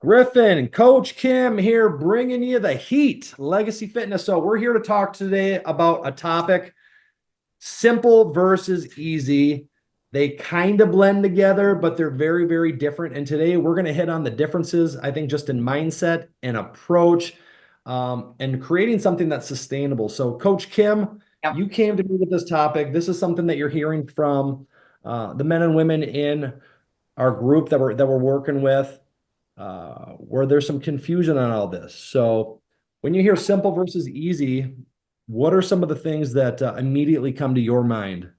Griffin and Coach Kim here bringing you the heat, Legacy Fitness. So we're here to talk today about a topic, simple versus easy. They kind of blend together, but they're very, very different. And today we're going to hit on the differences, I think, just in mindset and approach, and creating something that's sustainable. So Coach Kim, Yep. you came to me with this topic. This is something that you're hearing from the men and women in our group that we're working with, where there's some confusion on all this. So when you hear simple versus easy, what are some of the things that immediately come to your mind?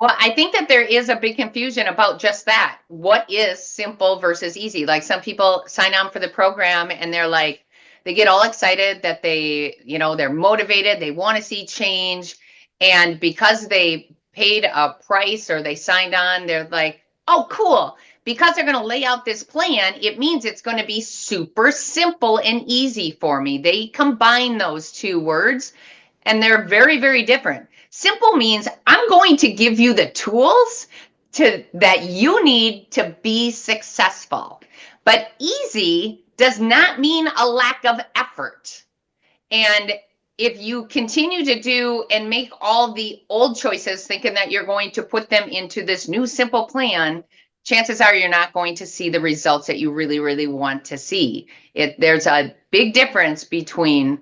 Well, I think that there is a big confusion about just that. What is simple versus easy? Like some people sign on for the program and they're like, they get all excited that they're motivated, they want to see change. And because they paid a price or they signed on, they're like, oh, cool. Because they're going to lay out this plan, it means it's going to be super simple and easy for me. They combine those two words and they're very, very different. Simple means I'm going to give you the tools that you need to be successful. But easy does not mean a lack of effort. And if you continue to do and make all the old choices thinking that you're going to put them into this new simple plan, chances are you're not going to see the results that you really, really want to see. There's a big difference between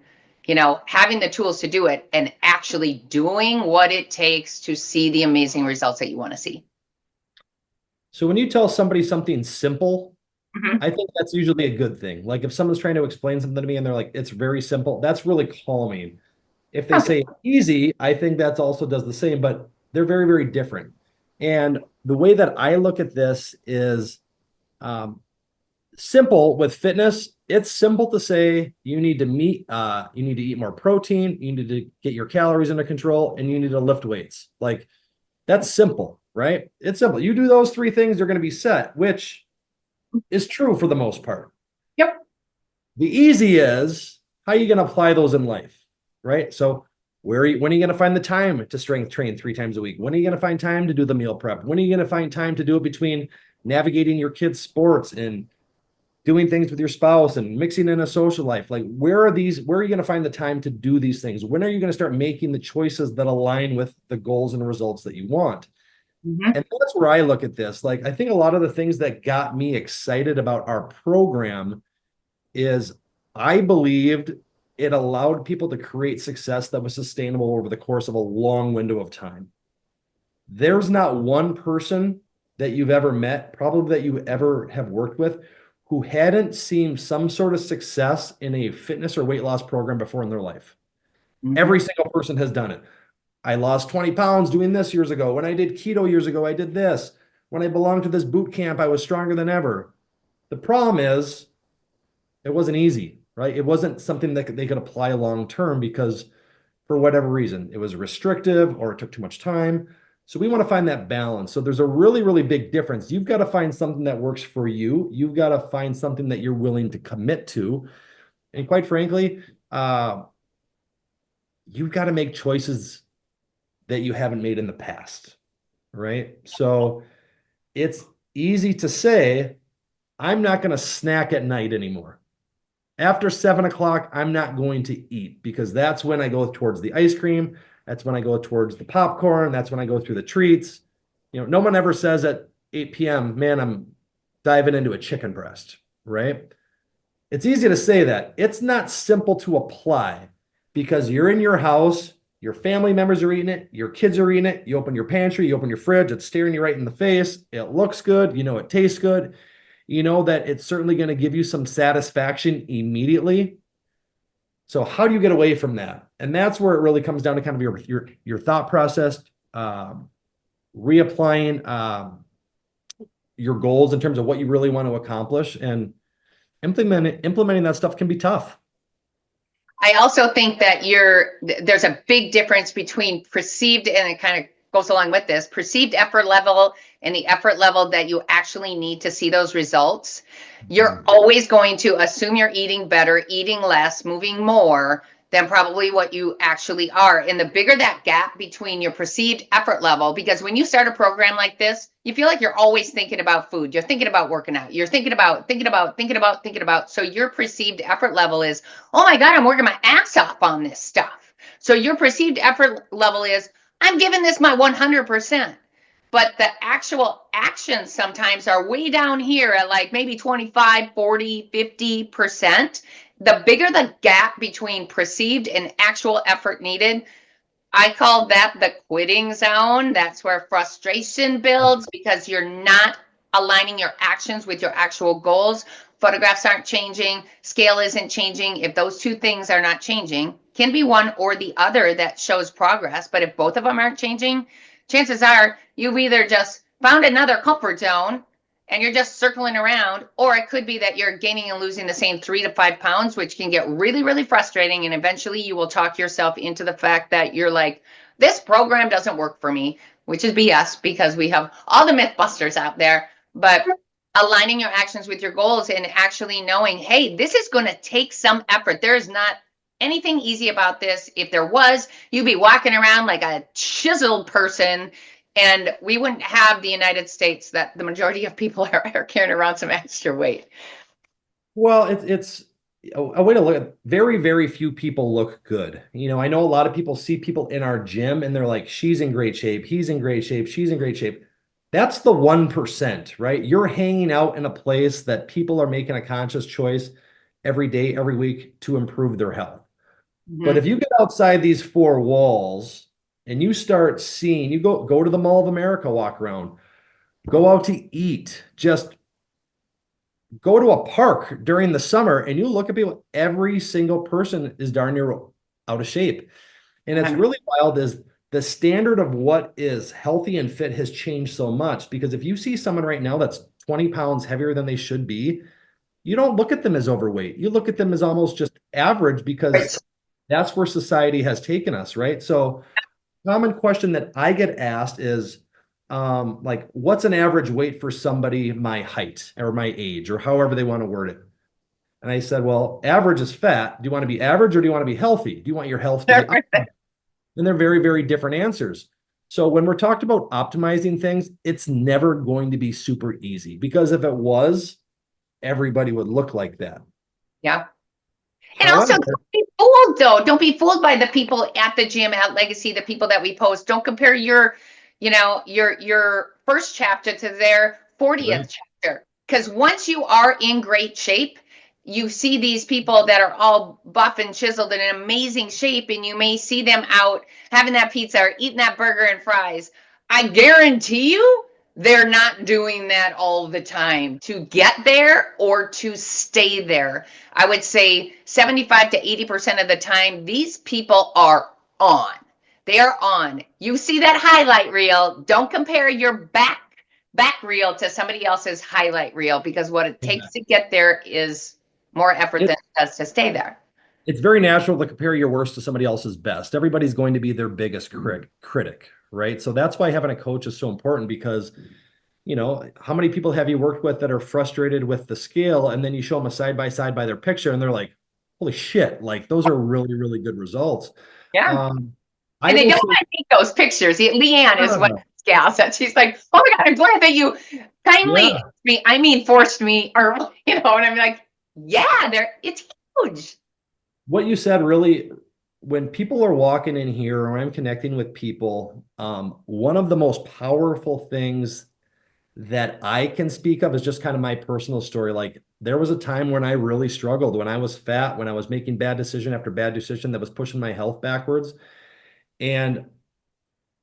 having the tools to do it and actually doing what it takes to see the amazing results that you want to see. So when you tell somebody something simple, Mhm. I think that's usually a good thing. Like if someone's trying to explain something to me and they're like, it's very simple, that's really calming. If they Okay. say easy, I think that's also does the same, but they're very, very different. And the way that I look at this is, um, simple with fitness. It's simple to say you need to you need to eat more protein, you need to get your calories under control, and you need to lift weights. Like that's simple, right? It's simple. You do those three things, you're going to be set, which is true for the most part. Yep. The easy is how are you going to apply those in life, right? So when are you going to find the time to strength train 3 times a week? When are you going to find time to do the meal prep? When are you going to find time to do it between navigating your kids' sports and doing things with your spouse and mixing in a social life? Like where are you going to find the time to do these things? When are you going to start making the choices that align with the goals and results that you want? Mhm. And that's where I look at this. Like I think a lot of the things that got me excited about our program is I believed it allowed people to create success that was sustainable over the course of a long window of time. There's not one person that you've ever met, probably that you ever have worked with, who hadn't seen some sort of success in a fitness or weight loss program before in their life. Mhm. Every single person has done it. I lost 20 pounds doing this years ago. When I did keto years ago, I did this. When I belonged to this boot camp, I was stronger than ever. The problem is it wasn't easy, right? It wasn't something that they could apply long term because for whatever reason, it was restrictive or it took too much time. So we want to find that balance. So there's a really, really big difference. You've got to find something that works for you. You've got to find something that you're willing to commit to. And quite frankly, uh, you've got to make choices that you haven't made in the past, right? So it's easy to say, I'm not going to snack at night anymore. After 7 o'clock, I'm not going to eat because that's when I go towards the ice cream. That's when I go towards the popcorn. That's when I go through the treats. No one ever says at 8 p.m., man, I'm diving into a chicken breast, right? It's easy to say that. It's not simple to apply because you're in your house, your family members are eating it, your kids are eating it. You open your pantry, you open your fridge, it's staring you right in the face. It looks good. It tastes good. You know that it's certainly going to give you some satisfaction immediately. So how do you get away from that? And that's where it really comes down to kind of your thought process, um, reapplying your goals in terms of what you really want to accomplish, and implementing that stuff can be tough. I also think that there's a big difference between perceived, and it kind of goes along with this, perceived effort level and the effort level that you actually need to see those results. You're always going to assume you're eating better, eating less, moving more than probably what you actually are. And the bigger that gap between your perceived effort level, because when you start a program like this, you feel like you're always thinking about food. You're thinking about working out. You're thinking about. So your perceived effort level is, oh my God, I'm working my ass off on this stuff. So your perceived effort level is, I'm giving this my 100%. But the actual actions sometimes are way down here at like maybe 25, 40, 50%. The bigger the gap between perceived and actual effort needed, I call that the quitting zone. That's where frustration builds because you're not aligning your actions with your actual goals. Photographs aren't changing, scale isn't changing. If those two things are not changing, can be one or the other that shows progress. But if both of them aren't changing, chances are you've either just found another comfort zone and you're just circling around, or it could be that you're gaining and losing the same 3 to 5 pounds, which can get really, really frustrating. And eventually you will talk yourself into the fact that you're like, this program doesn't work for me, which is BS because we have all the Mythbusters out there. But aligning your actions with your goals and actually knowing, hey, this is going to take some effort. There is not anything easy about this. If there was, you'd be walking around like a chiseled person, and we wouldn't have the United States that the majority of people are carrying around some extra weight. Well, it's a way to look at, very, very few people look good. You know, I know a lot of people see people in our gym and they're like, she's in great shape, he's in great shape, she's in great shape. That's the 1%, right? You're hanging out in a place that people are making a conscious choice every day, every week to improve their health. But if you get outside these four walls and you start seeing, you go to the Mall of America, walk around, go out to eat, just go to a park during the summer and you look at people, every single person is darn near out of shape. And it's really wild is the standard of what is healthy and fit has changed so much, because if you see someone right now that's 20 pounds heavier than they should be, you don't look at them as overweight. You look at them as almost just average because that's where society has taken us, right? So common question that I get asked is, like, what's an average weight for somebody my height or my age or however they want to word it? And I said, well, average is fat. Do you want to be average or do you want to be healthy? Do you want your health to be up? And they're very, very different answers. So when we're talking about optimizing things, it's never going to be super easy, because if it was, everybody would look like that. Yeah. And also, However, don't be fooled though. Don't be fooled by the people at the gym, at Legacy, the people that we post. Don't compare your, your first chapter to their 40th chapter. Because once you are in great shape, you see these people that are all buff and chiseled and in amazing shape, and you may see them out having that pizza or eating that burger and fries. I guarantee you they're not doing that all the time to get there or to stay there. I would say 75 to 80% of the time, these people are on. They are on. You see that highlight reel. Don't compare your back reel to somebody else's highlight reel, because what it takes to get there is more effort than it does to stay there. It's very natural to compare your worst to somebody else's best. Everybody's going to be their biggest critic, right? So that's why having a coach is so important, because, you know, how many people have you worked with that are frustrated with the scale, and then you show them a side by side by their picture and they're like, holy shit, like those are really, really good results. Yeah. And they don't want to take those pictures. Leanne is what gal said. She's like, oh my God, I'm glad that you kindly forced me, or, and I'm like, yeah, it's huge. What you said really, when people are walking in here or I'm connecting with people, one of the most powerful things that I can speak of is just kind of my personal story. Like, there was a time when I really struggled, when I was fat, when I was making bad decision after bad decision that was pushing my health backwards. And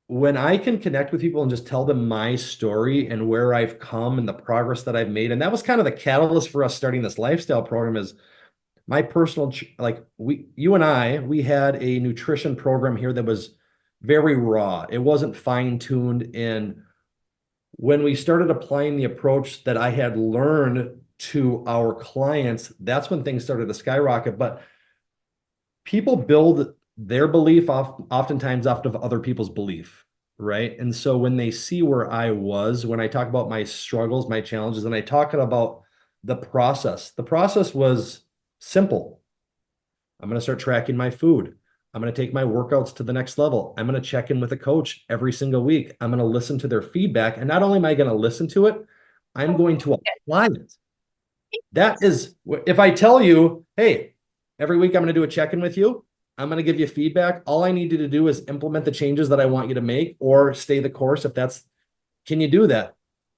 when I can connect with people and just tell them my story and where I've come and the progress that I've made, and that was kind of the catalyst for us starting this lifestyle program, is my personal, like, you and I, we had a nutrition program here that was very raw. It wasn't fine-tuned. And when we started applying the approach that I had learned to our clients, that's when things started to skyrocket. But people build their belief oftentimes off of other people's belief, right? And so when they see where I was, when I talk about my struggles, my challenges, and I talk about the process was simple. I'm going to start tracking my food. I'm going to take my workouts to the next level. I'm going to check in with a coach every single week. I'm going to listen to their feedback. And not only am I going to listen to it, I'm going to apply it. That is, if I tell you, hey, every week I'm going to do a check-in with you, I'm going to give you feedback. All I need you to do is implement the changes that I want you to make or stay the course. If that's, can you do that?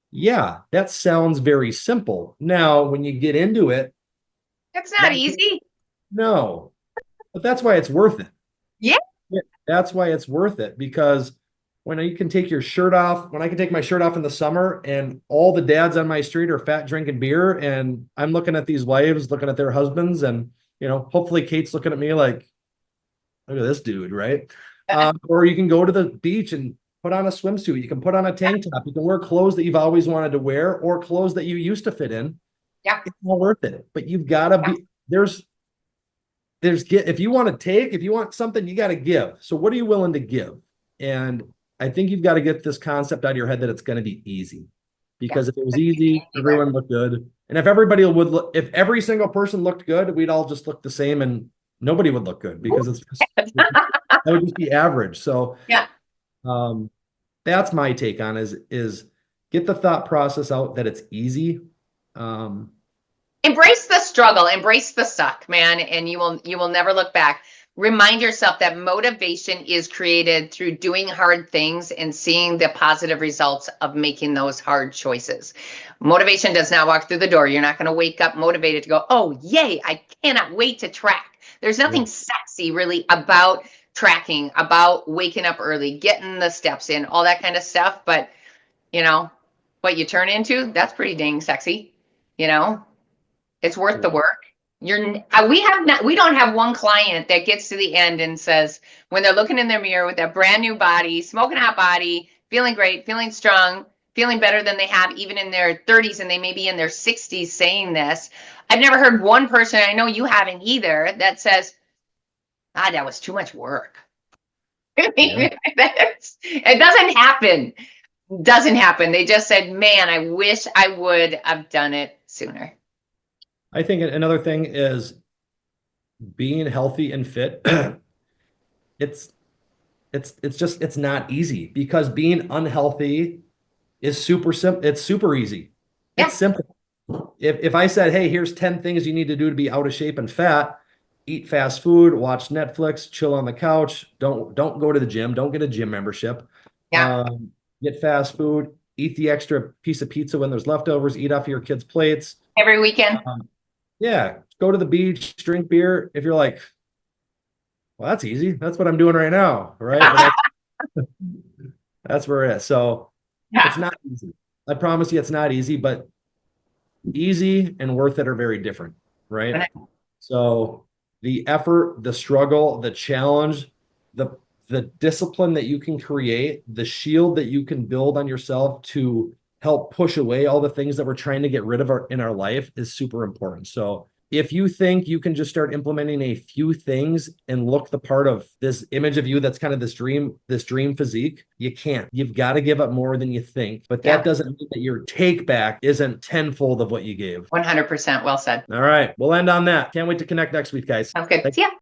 Yeah, that sounds very simple. Now, when you get into it, It's not easy. no, but that's why it's worth it. Yeah. That's why it's worth it, because when you can take your shirt off, when I can take my shirt off in the summer and all the dads on my street are fat drinking beer, and I'm looking at these wives, looking at their husbands, and, you know, hopefully Kate's looking at me like, look at this dude, right? Or you can go to the beach and put on a swimsuit. You can put on a tank top. You can wear clothes that you've always wanted to wear or clothes that you used to fit in. Yeah. It's all worth it. But you've got to be, there's if you want to take, if you want something, you got to give. So what are you willing to give? And I think you've got to get this concept out of your head that it's going to be easy, because if it was easy, everyone looked good. And if everybody would look, if every single person looked good, we'd all just look the same and nobody would look good, because it's just, that would just be average. So yeah, that's my take on is get the thought process out that it's easy. Embrace the struggle, embrace the suck, man, and you will never look back. Remind yourself that motivation is created through doing hard things and seeing the positive results of making those hard choices. Motivation does not walk through the door. You're not going to wake up motivated to go, oh, yay, I cannot wait to track. There's nothing sexy really about tracking, about waking up early, getting the steps in, all that kind of stuff. But, you know, what you turn into, that's pretty dang sexy, you know? It's worth the work. We don't have one client that gets to the end and says, when they're looking in their mirror with that brand new body, smoking hot body, feeling great, feeling strong, feeling better than they have even in their 30s, and they may be in their 60s saying this. I've never heard one person, I know you haven't either, that says, that was too much work. I mean, it doesn't happen. Doesn't happen. They just said, man, I wish I would have done it sooner. I think another thing is being healthy and fit. It's not easy, because being unhealthy is super simple. It's super easy. It's simple. If I said, hey, here's 10 things you need to do to be out of shape and fat, eat fast food, watch Netflix, chill on the couch, don't go to the gym, don't get a gym membership. Get fast food, eat the extra piece of pizza when there's leftovers, eat off your kids' plates. Every weekend. Go to the beach, drink beer. If you're like, well, that's easy. That's what I'm doing right now, right? That's where it is. So it's not easy. I promise you it's not easy, but easy and worth it are very different, right? So the effort, the struggle, the challenge, the discipline that you can create, the shield that you can build on yourself to help push away all the things that we're trying to get rid of in our life is super important. So if you think you can just start implementing a few things and look the part of this image of you that's kind of this dream physique, you can't. You've got to give up more than you think. But that doesn't mean that your take back isn't tenfold of what you gave. 100%. Well said. All right. We'll end on that. Can't wait to connect next week, guys. Sounds good. See ya.